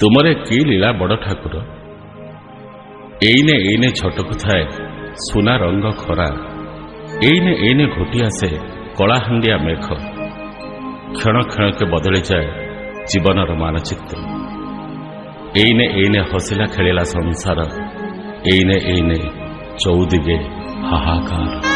ତୁମରେ କି ଲୀଳା ବଡ଼ ଠାକୁର। ଏଇନେ ଏଇନେ ଝଟକୁ ଥାଏ ସୁନା ରଙ୍ଗ ଖରା, ଏଇନେ ଏଇନେ ଘୋଟି ଆସେ କଳାହାଣ୍ଡିଆ ମେଘ। କ୍ଷଣ କ୍ଷଣକେ ବଦଳିଯାଏ ଜୀବନର ମାନଚିତ୍ର। ଏଇନେ ଏଇନେ ହସିଲା ଖେଳିଲା ସଂସାର, ଏଇନେ ଏଇନେ ଚଉଦିଗେ ହାହାକାର।